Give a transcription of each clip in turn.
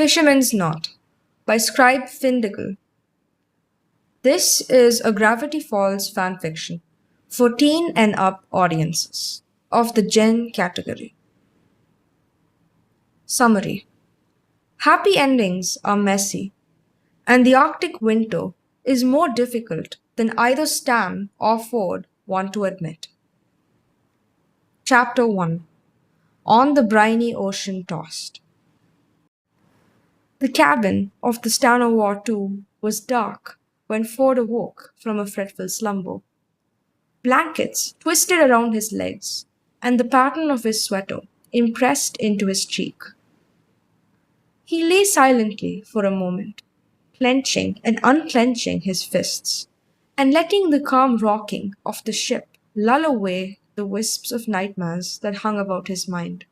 Fisherman's Knot by Scribefindegil. This is a Gravity Falls fanfiction for teen and up audiences of the Gen category. Summary: happy endings are messy, and the Arctic winter is more difficult than either Stan or Ford want to admit. Chapter 1: On the Briny Ocean Tossed. The cabin of the Stan of War II was dark when Ford awoke from a fretful slumber. Blankets twisted around his legs, and the pattern of his sweater impressed into his cheek. He lay silently for a moment, clenching and unclenching his fists, and letting the calm rocking of the ship lull away the wisps of nightmares that hung about his mind.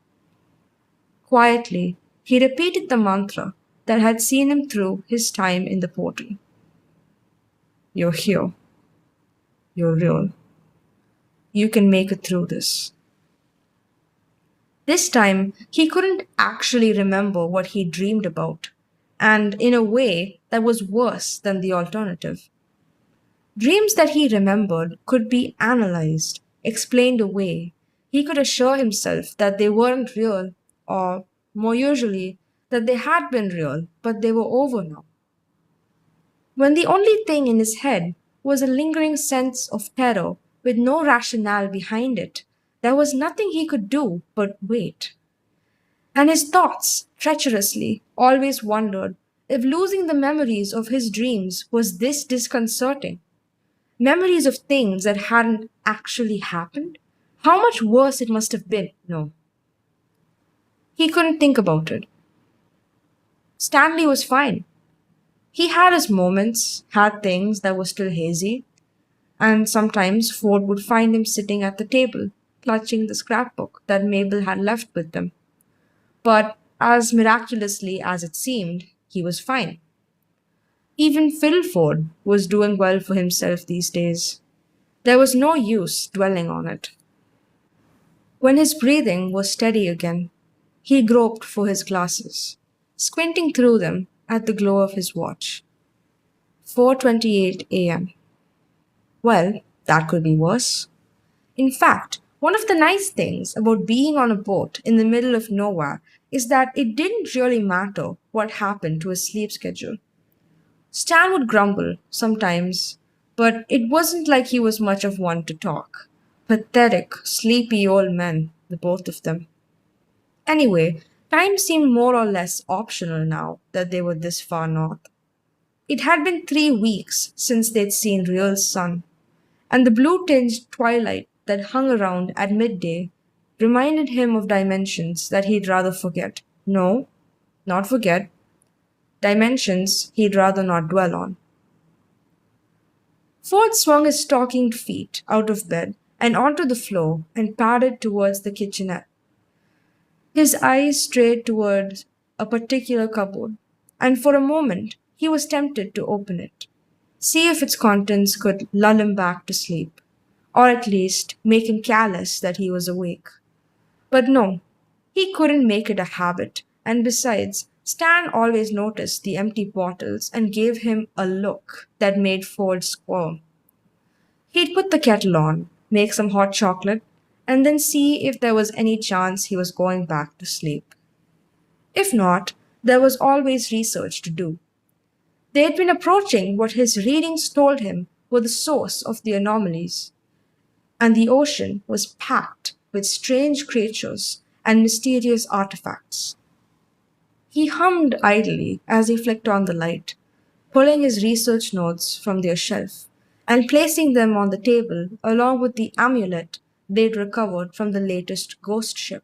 Quietly, he repeated the mantra that had seen him through his time in the portal. You're here. You're real. You can make it through this. This time, he couldn't actually remember what he dreamed about, and in a way that was worse than the alternative. Dreams that he remembered could be analyzed, explained away. He could assure himself that they weren't real, or, more usually, that they had been real, but they were over now. When the only thing in his head was a lingering sense of terror with no rationale behind it, there was nothing he could do but wait. And his thoughts, treacherously, always wondered if losing the memories of his dreams was this disconcerting. Memories of things that hadn't actually happened? How much worse it must have been, no. He couldn't think about it. Stanley was fine. He had his moments, had things that were still hazy, and sometimes Ford would find him sitting at the table, clutching the scrapbook that Mabel had left with them. But as miraculously as it seemed, he was fine. Even Phil Ford was doing well for himself these days. There was no use dwelling on it. When his breathing was steady again, he groped for his glasses, squinting through them at the glow of his watch. 4:28 a.m. Well, that could be worse. In fact, one of the nice things about being on a boat in the middle of nowhere is that it didn't really matter what happened to his sleep schedule. Stan would grumble sometimes, but it wasn't like he was much of one to talk. Pathetic, sleepy old men, the both of them. Anyway, time seemed more or less optional now that they were this far north. It had been 3 weeks since they'd seen real sun, and the blue-tinged twilight that hung around at midday reminded him of dimensions that he'd rather forget. No, not forget. Dimensions he'd rather not dwell on. Ford swung his stockinged feet out of bed and onto the floor and padded towards the kitchenette. His eyes strayed towards a particular cupboard, and for a moment he was tempted to open it, see if its contents could lull him back to sleep, or at least make him callous that he was awake. But no, he couldn't make it a habit, and besides, Stan always noticed the empty bottles and gave him a look that made Ford squirm. He'd put the kettle on, make some hot chocolate, and then see if there was any chance he was going back to sleep. If not, there was always research to do. They had been approaching what his readings told him were the source of the anomalies, and the ocean was packed with strange creatures and mysterious artifacts. He hummed idly as he flicked on the light, pulling his research notes from their shelf and placing them on the table along with the amulet they'd recovered from the latest ghost ship.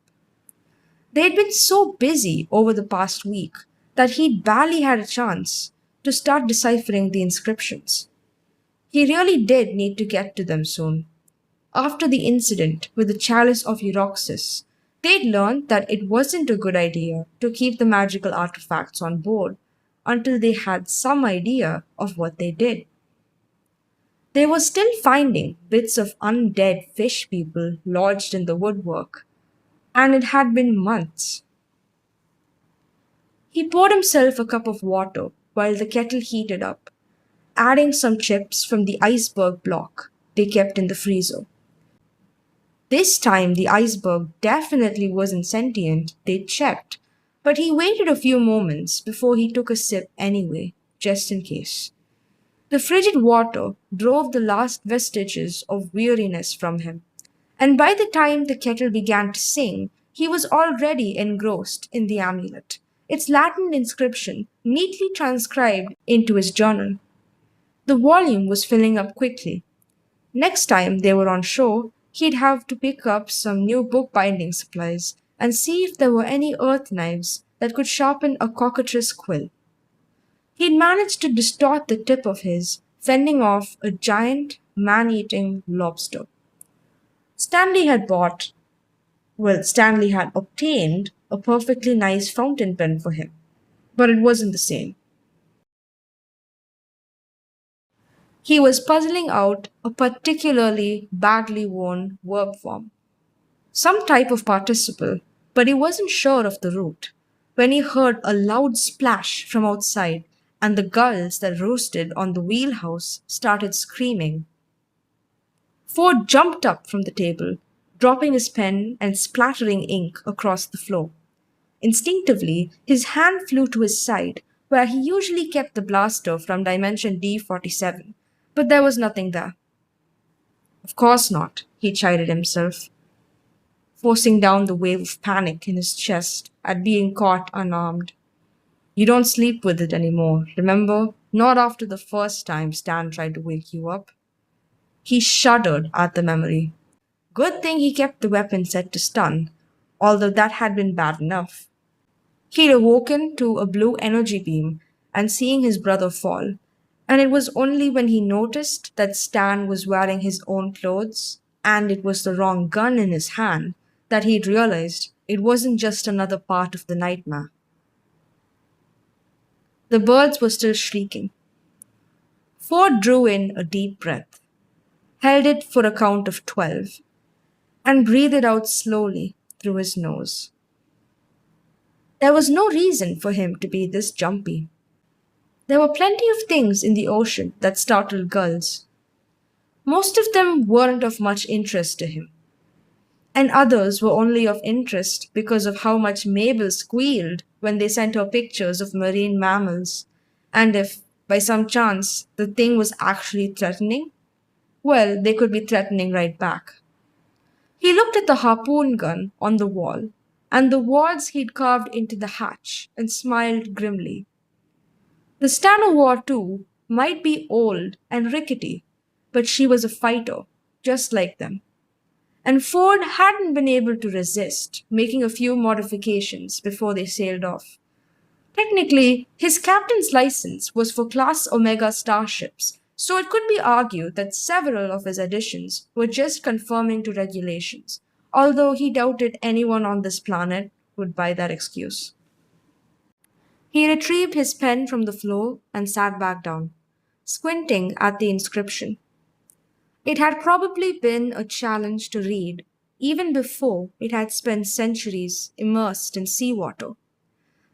They'd been so busy over the past week that he'd barely had a chance to start deciphering the inscriptions. He really did need to get to them soon. After the incident with the chalice of Euroxus, they'd learned that it wasn't a good idea to keep the magical artifacts on board until they had some idea of what they did. They were still finding bits of undead fish people lodged in the woodwork, and it had been months. He poured himself a cup of water while the kettle heated up, adding some chips from the iceberg block they kept in the freezer. This time the iceberg definitely wasn't sentient, they checked, but he waited a few moments before he took a sip anyway, just in case. The frigid water drove the last vestiges of weariness from him, and by the time the kettle began to sing, he was already engrossed in the amulet, its Latin inscription neatly transcribed into his journal. The volume was filling up quickly. Next time they were on shore, he'd have to pick up some new bookbinding supplies and see if there were any earth knives that could sharpen a cockatrice quill. He'd managed to distort the tip of his, fending off a giant, man eating lobster. Stanley had bought, Stanley had obtained a perfectly nice fountain pen for him, but it wasn't the same. He was puzzling out a particularly badly worn verb form, some type of participle, but he wasn't sure of the root, when he heard a loud splash from outside and the gulls that roosted on the wheelhouse started screaming. Ford jumped up from the table, dropping his pen and splattering ink across the floor. Instinctively, his hand flew to his side, where he usually kept the blaster from Dimension D47, but there was nothing there. Of course not, he chided himself, forcing down the wave of panic in his chest at being caught unarmed. You don't sleep with it anymore, remember? Not after the first time Stan tried to wake you up. He shuddered at the memory. Good thing he kept the weapon set to stun, although that had been bad enough. He'd awoken to a blue energy beam and seeing his brother fall, and it was only when he noticed that Stan was wearing his own clothes and it was the wrong gun in his hand that he'd realized it wasn't just another part of the nightmare. The birds were still shrieking. Ford drew in a deep breath, held it for a count of 12, and breathed it out slowly through his nose. There was no reason for him to be this jumpy. There were plenty of things in the ocean that startled gulls. Most of them weren't of much interest to him, and others were only of interest because of how much Mabel squealed when they sent her pictures of marine mammals, and if, by some chance, the thing was actually threatening, well, they could be threatening right back. He looked at the harpoon gun on the wall and the wards he'd carved into the hatch and smiled grimly. The Stano War too might be old and rickety, but she was a fighter, just like them. And Ford hadn't been able to resist making a few modifications before they sailed off. Technically, his captain's license was for Class Omega starships, so it could be argued that several of his additions were just conforming to regulations, although he doubted anyone on this planet would buy that excuse. He retrieved his pen from the floor and sat back down, squinting at the inscription. It had probably been a challenge to read, even before it had spent centuries immersed in seawater.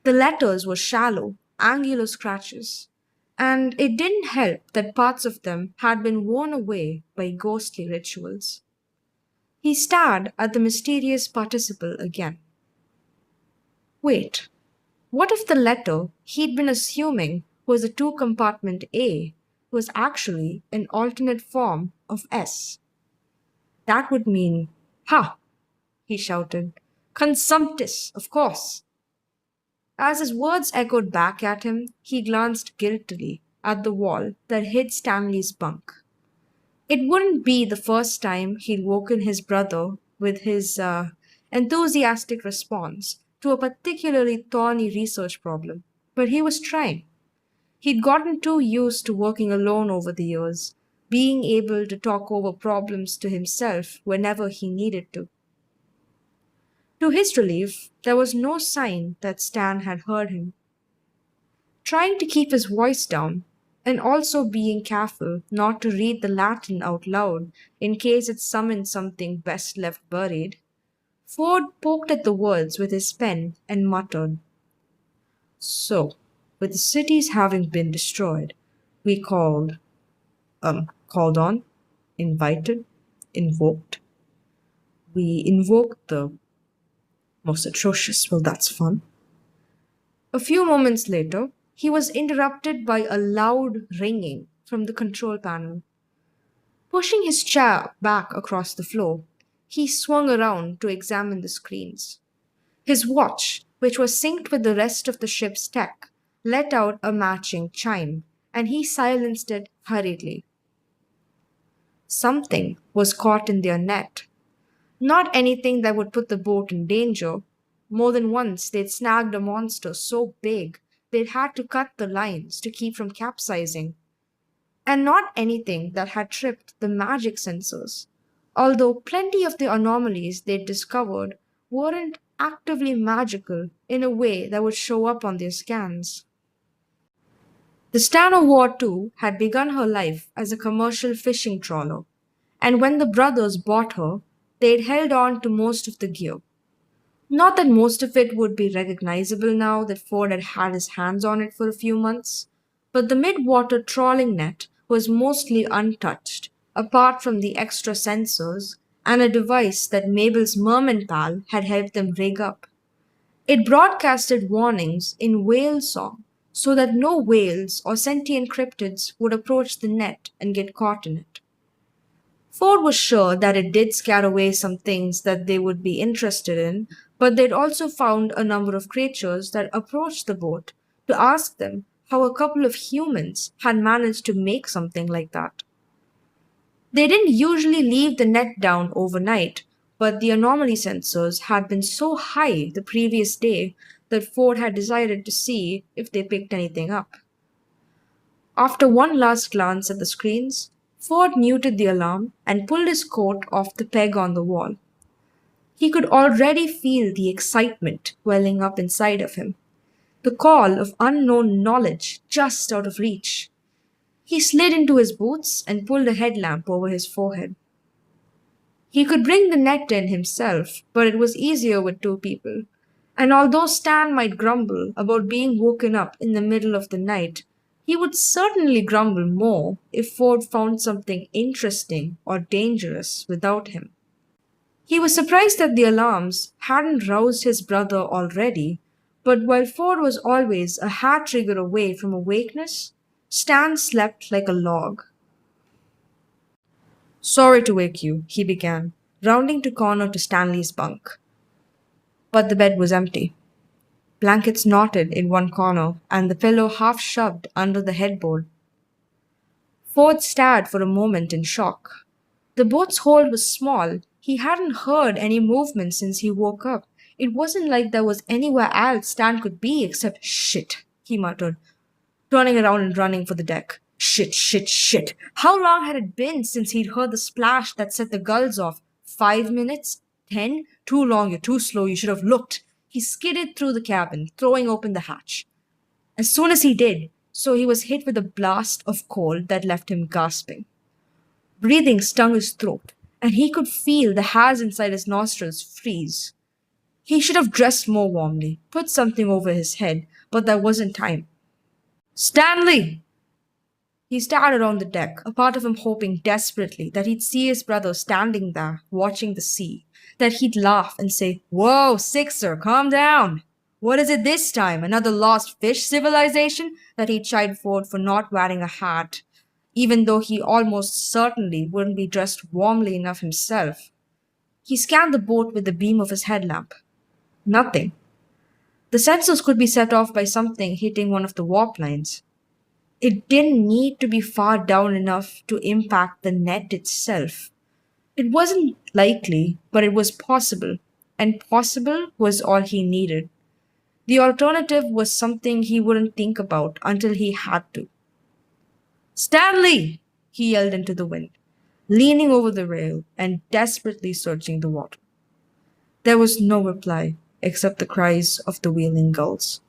The letters were shallow, angular scratches, and it didn't help that parts of them had been worn away by ghostly rituals. He stared at the mysterious participle again. Wait, what if the letter he'd been assuming was a two compartment A was actually an alternate form of S? That would mean, ha! He shouted. Consumptis, of course. As his words echoed back at him, he glanced guiltily at the wall that hid Stanley's bunk. It wouldn't be the first time he'd woken his brother with his enthusiastic response to a particularly thorny research problem, but he was trying. He'd gotten too used to working alone over the years, being able to talk over problems to himself whenever he needed to. To his relief, there was no sign that Stan had heard him. Trying to keep his voice down, and also being careful not to read the Latin out loud in case it summoned something best left buried, Ford poked at the words with his pen and muttered, So, with the cities having been destroyed, we called on, invited, invoked. We invoked the most atrocious. Well, that's fun. A few moments later, he was interrupted by a loud ringing from the control panel. Pushing his chair back across the floor, he swung around to examine the screens. His watch, which was synced with the rest of the ship's tech, let out a matching chime, and he silenced it hurriedly. Something was caught in their net. Not anything that would put the boat in danger. More than once they'd snagged a monster so big they'd had to cut the lines to keep from capsizing. And not anything that had tripped the magic sensors. Although plenty of the anomalies they'd discovered weren't actively magical in a way that would show up on their scans. The Stano War II had begun her life as a commercial fishing trawler, and when the brothers bought her, they'd held on to most of the gear. Not that most of it would be recognizable now that Ford had had his hands on it for a few months, but the mid-water trawling net was mostly untouched, apart from the extra sensors and a device that Mabel's merman pal had helped them rig up. It broadcasted warnings in whale song so that no whales or sentient cryptids would approach the net and get caught in it. Ford was sure that it did scare away some things that they would be interested in, but they'd also found a number of creatures that approached the boat to ask them how a couple of humans had managed to make something like that. They didn't usually leave the net down overnight, but the anomaly sensors had been so high the previous day that Ford had decided to see if they picked anything up. After one last glance at the screens, Ford muted the alarm and pulled his coat off the peg on the wall. He could already feel the excitement welling up inside of him, the call of unknown knowledge just out of reach. He slid into his boots and pulled a headlamp over his forehead. He could bring the net in himself, but it was easier with two people. And although Stan might grumble about being woken up in the middle of the night, he would certainly grumble more if Ford found something interesting or dangerous without him. He was surprised that the alarms hadn't roused his brother already, but while Ford was always a hair trigger away from awakeness, Stan slept like a log. Sorry to wake you, he began, rounding to corner to Stanley's bunk. But the bed was empty. Blankets knotted in one corner, and the pillow half shoved under the headboard. Ford stared for a moment in shock. The boat's hold was small. He hadn't heard any movement since he woke up. It wasn't like there was anywhere else Stan could be except shit, he muttered, turning around and running for the deck. Shit, shit, shit. How long had it been since he'd heard the splash that set the gulls off? 5 minutes? 10? Too long, you're too slow, you should have looked. He skidded through the cabin, throwing open the hatch. As soon as he did, so he was hit with a blast of cold that left him gasping. Breathing stung his throat, and he could feel the hairs inside his nostrils freeze. He should have dressed more warmly, put something over his head, but there wasn't time. Stanley! He stared around the deck, a part of him hoping desperately that he'd see his brother standing there, watching the sea, that he'd laugh and say, Whoa, Sixer, calm down! What is it this time? Another lost fish civilization? That he'd chide Ford for not wearing a hat, even though he almost certainly wouldn't be dressed warmly enough himself. He scanned the boat with the beam of his headlamp. Nothing. The sensors could be set off by something hitting one of the warp lines. It didn't need to be far down enough to impact the net itself. It wasn't likely, but it was possible, and possible was all he needed. The alternative was something he wouldn't think about until he had to. Stanley! He yelled into the wind, leaning over the rail and desperately searching the water. There was no reply except the cries of the wheeling gulls.